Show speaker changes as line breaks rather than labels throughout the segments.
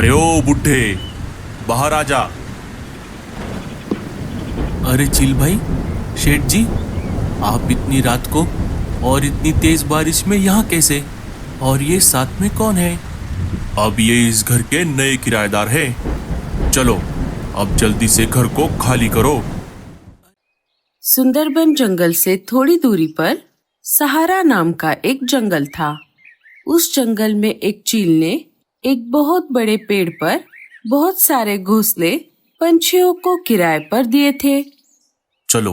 अरे ओ बुड्ढे, बाहर आ जा।
अरे चिल भाई, शेठ जी, आप इतनी रात को और इतनी तेज बारिश में यहाँ कैसे? और ये साथ में कौन है?
अब ये इस घर के नए किराएदार हैं। चलो अब जल्दी से घर को खाली करो।
सुंदरबन जंगल से थोड़ी दूरी पर सहारा नाम का एक जंगल था। उस जंगल में एक चील ने एक बहुत बड़े पेड़ पर बहुत सारे घोंसले पंछियों को किराए पर दिए थे।
चलो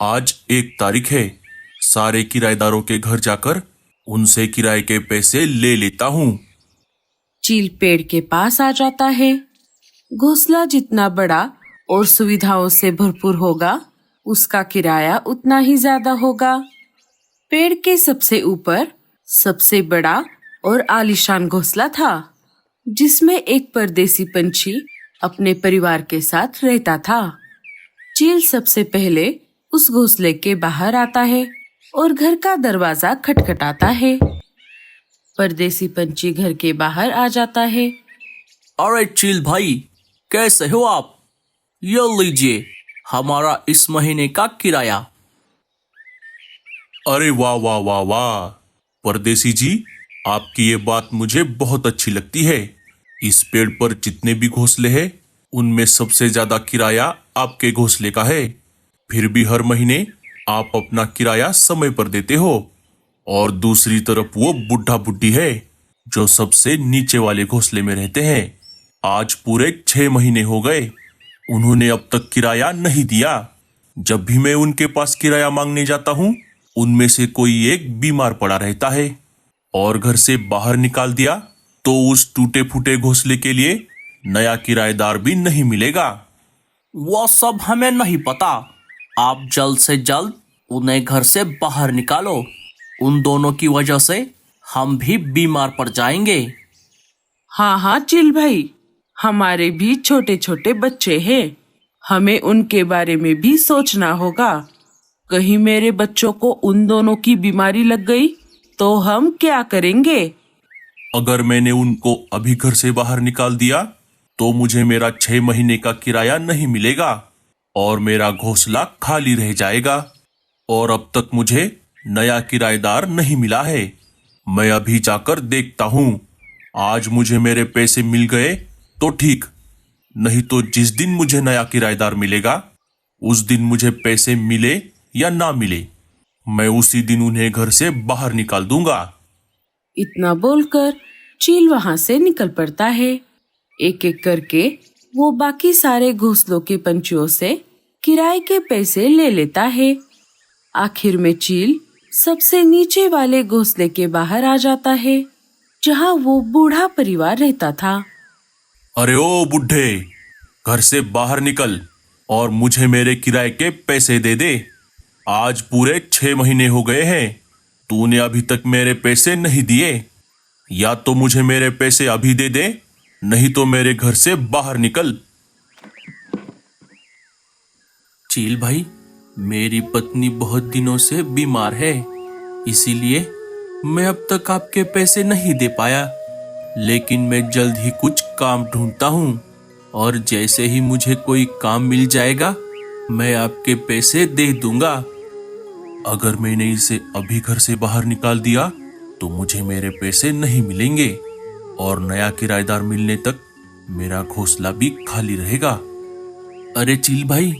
आज 1 तारीख है, सारे किराएदारों के घर जाकर उनसे किराए के पैसे ले लेता हूँ।
चील पेड़ के पास आ जाता है। घोंसला जितना बड़ा और सुविधाओं से भरपूर होगा, उसका किराया उतना ही ज्यादा होगा। पेड़ के सबसे ऊपर सबसे बड़ा और आलीशान घोंसला था, जिसमें एक परदेसी पंछी अपने परिवार के साथ रहता था। चील सबसे पहले उस घोंसले के बाहर आता है और घर का दरवाजा खटखटाता है। परदेसी पंछी घर के बाहर आ जाता है।
अरे चिल भाई, कैसे हो आप? ये लीजिए हमारा इस महीने का किराया।
अरे वाह वाह वाह वाह, परदेसी जी, आपकी ये बात मुझे बहुत अच्छी लगती है। इस पेड़ पर जितने भी घोंसले हैं, उनमें सबसे ज्यादा किराया आपके घोंसले का है। फिर भी हर महीने आप अपना किराया समय पर देते हो। और दूसरी तरफ वो बुढ़ा बुड्ढी है जो सबसे नीचे वाले घोंसले में रहते हैं। आज पूरे 6 महीने हो गए, उन्होंने अब तक किराया नहीं दिया। जब भी मैं उनके पास किराया मांगने जाता हूँ, उनमें से कोई एक बीमार पड़ा रहता है और घर से बाहर निकाल दिया तो उस टूटे फूटे घोंसले के लिए नया किराएदार भी नहीं मिलेगा।
वो सब हमें नहीं पता। आप जल्द से जल्द उन्हें घर से बाहर निकालो। उन दोनों की वजह से हम भी बीमार पड़ जाएंगे।
हाँ हाँ चिल भाई, हमारे भी छोटे छोटे बच्चे हैं, हमें उनके बारे में भी सोचना होगा। कहीं मेरे बच्चों को उन दोनों की बीमारी लग गई तो हम क्या करेंगे?
अगर मैंने उनको अभी घर से बाहर निकाल दिया तो मुझे मेरा 6 महीने का किराया नहीं मिलेगा और मेरा घोंसला खाली रह जाएगा। और अब तक मुझे नया किराएदार नहीं मिला है। मैं अभी जाकर देखता हूँ। आज मुझे मेरे पैसे मिल गए तो ठीक, नहीं तो जिस दिन मुझे नया किराएदार मिलेगा, उस दिन मुझे पैसे मिले या ना मिले, मैं उसी दिन उन्हें घर से बाहर निकाल दूंगा।
इतना बोलकर चील वहां से निकल पड़ता है। एक एक करके वो बाकी सारे घोंसलों के पंछियों से किराए के पैसे ले लेता है। आखिर में चील सबसे नीचे वाले घोंसले के बाहर आ जाता है, जहाँ वो बूढ़ा परिवार रहता था।
अरे ओ बुड्ढे, घर से बाहर निकल और मुझे मेरे किराए के पैसे दे दे। आज पूरे 6 महीने हो गए हैं, तूने अभी तक मेरे पैसे नहीं दिए। या तो मुझे मेरे पैसे अभी दे दे, नहीं तो मेरे घर से बाहर निकल।
चील भाई, मेरी पत्नी बहुत दिनों से बीमार है, इसीलिए मैं अब तक आपके पैसे नहीं दे पाया। लेकिन मैं जल्द ही कुछ काम ढूंढता हूँ और जैसे ही मुझे कोई काम मिल जाएगा, मैं आपके पैसे दे दूंगा।
अगर मैंने इसे अभी घर से बाहर निकाल दिया तो मुझे मेरे पैसे नहीं मिलेंगे और नया किराएदार मिलने तक मेरा घोंसला भी खाली रहेगा।
अरे चील भाई,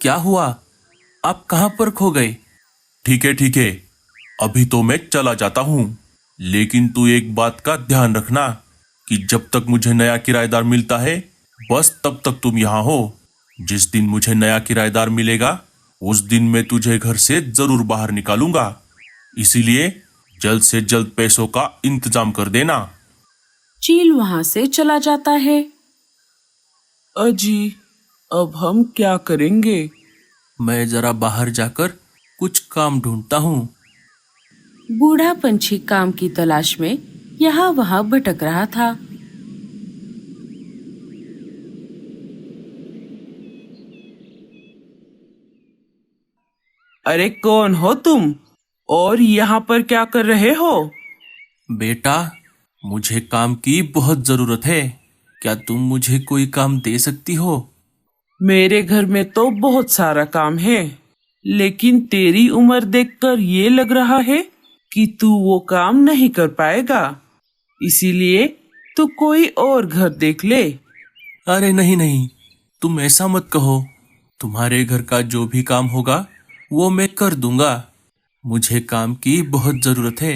क्या हुआ? आप कहाँ पर खो गए?
ठीक है, अभी तो मैं चला जाता हूँ, लेकिन तू एक बात का ध्यान रखना कि जब तक मुझे नया किराएदार मिलता है, बस तब तक तुम यहाँ हो। जिस दिन मुझे नया किराएदार मिलेगा, उस दिन मैं तुझे घर से जरूर बाहर निकालूंगा। इसीलिए जल्द से जल्द पैसों का इंतजाम कर देना।
चील वहां से चला जाता है।
अजी, अब हम क्या करेंगे?
मैं जरा बाहर जाकर कुछ काम ढूंढता हूँ।
बूढ़ा पंछी काम की तलाश में यहाँ वहाँ भटक रहा था।
अरे कौन हो तुम और यहाँ पर क्या कर रहे हो?
बेटा, मुझे काम की बहुत जरूरत है। क्या तुम मुझे कोई काम दे सकती हो?
मेरे घर में तो बहुत सारा काम है, लेकिन तेरी उम्र देखकर ये लग रहा है कि तू वो काम नहीं कर पाएगा। इसीलिए तू कोई और घर देख ले।
अरे नहीं नहीं, तुम ऐसा मत कहो। तुम्हारे घर का जो भी काम होगा वो मैं कर दूंगा। मुझे काम की बहुत जरूरत है।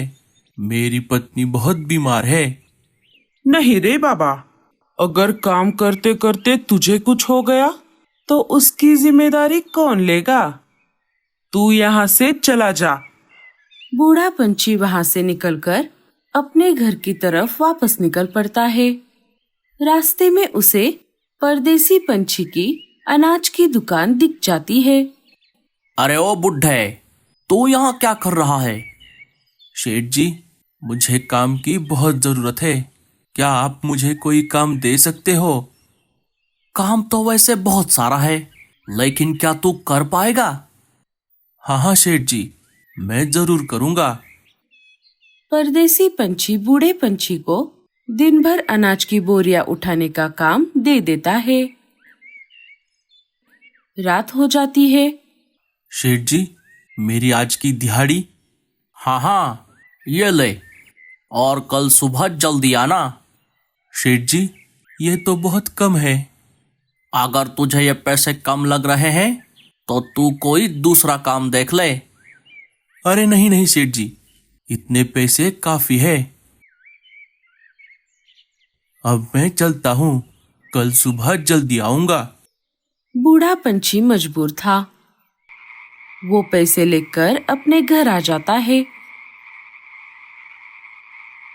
मेरी पत्नी बहुत बीमार है।
नहीं रे बाबा, अगर काम करते करते तुझे कुछ हो गया तो उसकी जिम्मेदारी कौन लेगा? तू यहाँ से चला जा।
बूढ़ा पंछी वहां से निकलकर अपने घर की तरफ वापस निकल पड़ता है। रास्ते में उसे परदेसी पंछी की अनाज की दुकान दिख जाती है।
अरे ओ बुड्ढे, तू यहाँ क्या कर रहा है? शेठ जी, मुझे काम की बहुत जरूरत है। क्या आप मुझे कोई काम दे सकते हो? काम तो वैसे बहुत सारा है, लेकिन क्या तू कर पाएगा? हाँ हाँ शेठ जी, मैं जरूर करूंगा।
परदेसी पंछी बूढ़े पंछी को दिन भर अनाज की बोरियां उठाने का काम दे देता है। रात हो जाती है।
शेठ जी, मेरी आज की दिहाड़ी? हाँ हाँ, ये ले, और कल सुबह जल्दी आना। शेठ जी, ये तो बहुत कम है। अगर तुझे ये पैसे कम लग रहे हैं तो तू कोई दूसरा काम देख ले। अरे नहीं नहीं शेठ जी, इतने पैसे काफी है। अब मैं चलता हूँ, कल सुबह जल्दी आऊंगा।
बूढ़ा पंछी मजबूर था। वो पैसे लेकर अपने घर आ जाता है।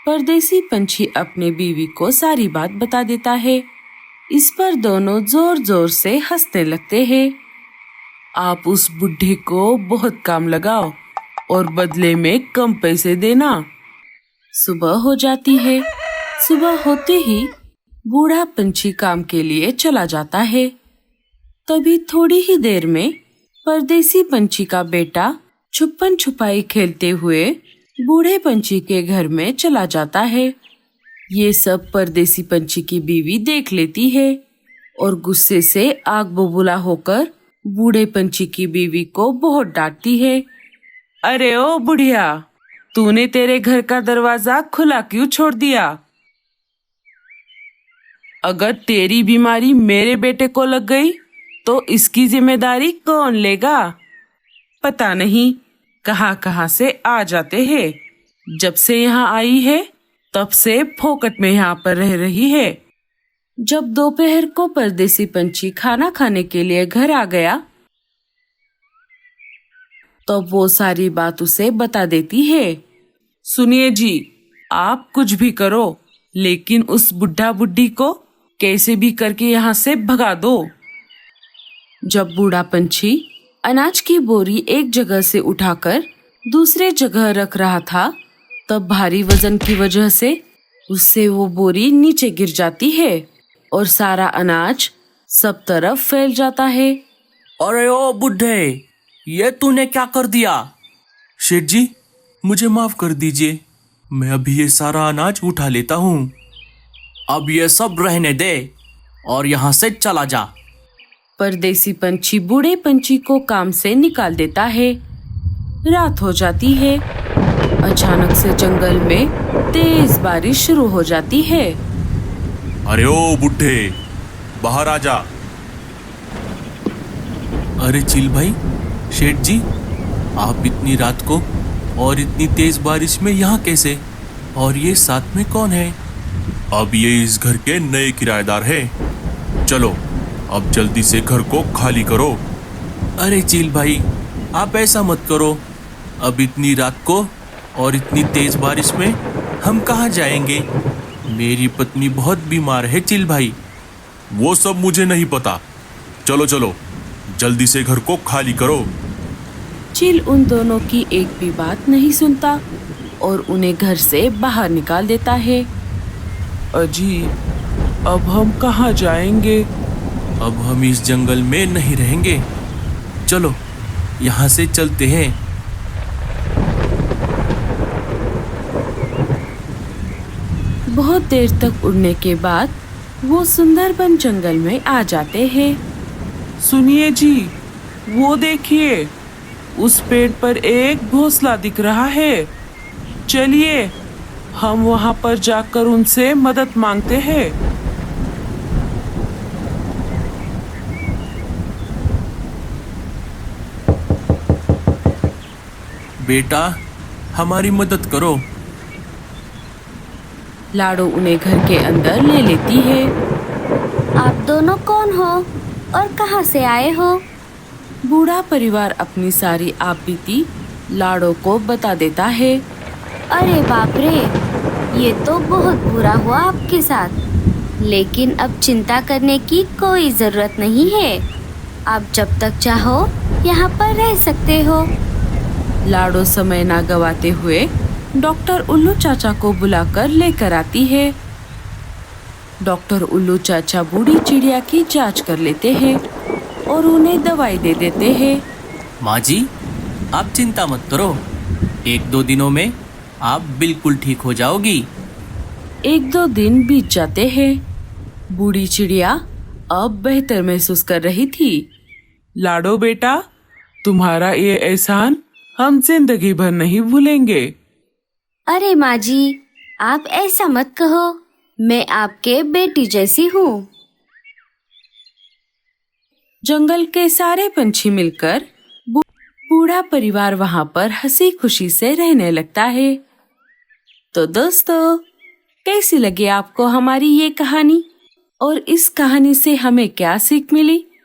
परदेसी पंछी अपने बीवी को सारी बात बता देता है। इस पर दोनों जोर जोर से हंसने लगते हैं। आप उस बुढ़े को बहुत काम लगाओ और बदले में कम पैसे देना। सुबह हो जाती है। सुबह होते ही बूढ़ा पंछी काम के लिए चला जाता है। तभी थोड़ी ही देर में परदेसी पंछी का बेटा छुपन छुपाई खेलते हुए बूढ़े पंछी के घर में चला जाता है। ये सब परदेसी पंछी की बीवी देख लेती है और गुस्से से आग बबूला होकर बूढ़े पंछी की बीवी को बहुत डांटती है।
अरे ओ बुढ़िया, तूने तेरे घर का दरवाजा खुला क्यों छोड़ दिया? अगर तेरी बीमारी मेरे बेटे को लग गई तो इसकी जिम्मेदारी कौन लेगा? पता नहीं कहाँ से आ जाते हैं। जब से यहाँ आई है तब से फोकट में यहाँ पर रह रही है।
जब दोपहर को परदेसी पंछी खाना खाने के लिए घर आ गया तो वो सारी बात उसे बता देती है।
सुनिए जी, आप कुछ भी करो, लेकिन उस बुढ़ा बुढ़ी को कैसे भी करके यहाँ से भगा दो।
जब बूढ़ा पंछी अनाज की बोरी एक जगह से उठाकर दूसरे जगह रख रहा था तब भारी वजन की वजह से उससे वो बोरी नीचे गिर जाती है और सारा अनाज सब तरफ फैल जाता है।
अरे ओ बुढ़े, ये तूने क्या कर दिया? शेठ जी, मुझे माफ कर दीजिए, मैं अभी ये सारा अनाज उठा लेता हूँ। अब ये सब रहने दे और यहाँ से चला जा।
परदेसी पंछी बूढ़े पंछी को काम से निकाल देता है। रात हो जाती है। अचानक से जंगल में तेज बारिश शुरू हो जाती है।
अरे ओ बुड्ढे, बाहर आ जा।
अरे चिल भाई, शेठ जी, आप इतनी रात को और इतनी तेज बारिश में यहाँ कैसे? और ये साथ में कौन है?
अब ये इस घर के नए किराएदार हैं। चलो अब जल्दी से घर को खाली करो।
अरे चिल भाई, आप ऐसा मत करो। अब इतनी रात को और इतनी तेज बारिश में हम कहाँ जाएंगे? मेरी पत्नी बहुत बीमार है चिल भाई।
वो सब मुझे नहीं पता। चलो चलो, जल्दी से घर को खाली करो।
चिल उन दोनों की एक भी बात नहीं सुनता और उन्हें घर से बाहर निकाल देता है।
अजी, अब हम कहाँ जाएंगे?
अब हम इस जंगल में नहीं रहेंगे। चलो यहाँ से चलते हैं।
बहुत देर तक उड़ने के बाद वो सुंदरबन जंगल में आ जाते हैं।
सुनिए जी, वो देखिए, उस पेड़ पर एक घोंसला दिख रहा है। चलिए हम वहां पर जाकर उनसे मदद मांगते हैं।
बेटा, हमारी मदद करो।
लाडो उन्हें घर के अंदर ले लेती है।
आप दोनों कौन हो और कहाँ से आए हो?
बूढ़ा परिवार अपनी सारी आपबीती लाडो को बता देता है।
अरे बाप रे, ये तो बहुत बुरा हुआ आपके साथ। लेकिन अब चिंता करने की कोई जरूरत नहीं है। आप जब तक चाहो यहाँ पर रह सकते हो।
लाडो समय ना गवाते हुए डॉक्टर उल्लू चाचा को बुलाकर लेकर आती है। डॉक्टर उल्लू चाचा बूढ़ी चिड़िया की जांच कर लेते हैं और उन्हें दवाई दे देते हैं।
माँ जी, आप चिंता मत करो, 1-2 दिनों में आप बिल्कुल ठीक हो जाओगी।
1-2 दिन बीत जाते हैं। बूढ़ी चिड़िया अब बेहतर महसूस कर रही थी।
लाडो बेटा, तुम्हारा ये एहसान हम जिंदगी भर नहीं भूलेंगे।
अरे माँ जी, आप ऐसा मत कहो, मैं आपके बेटी जैसी हूँ।
जंगल के सारे पंछी मिलकर बूढ़ा परिवार वहां पर हंसी खुशी से रहने लगता है। तो दोस्तों, कैसी लगी आपको हमारी ये कहानी और इस कहानी से हमें क्या सीख मिली?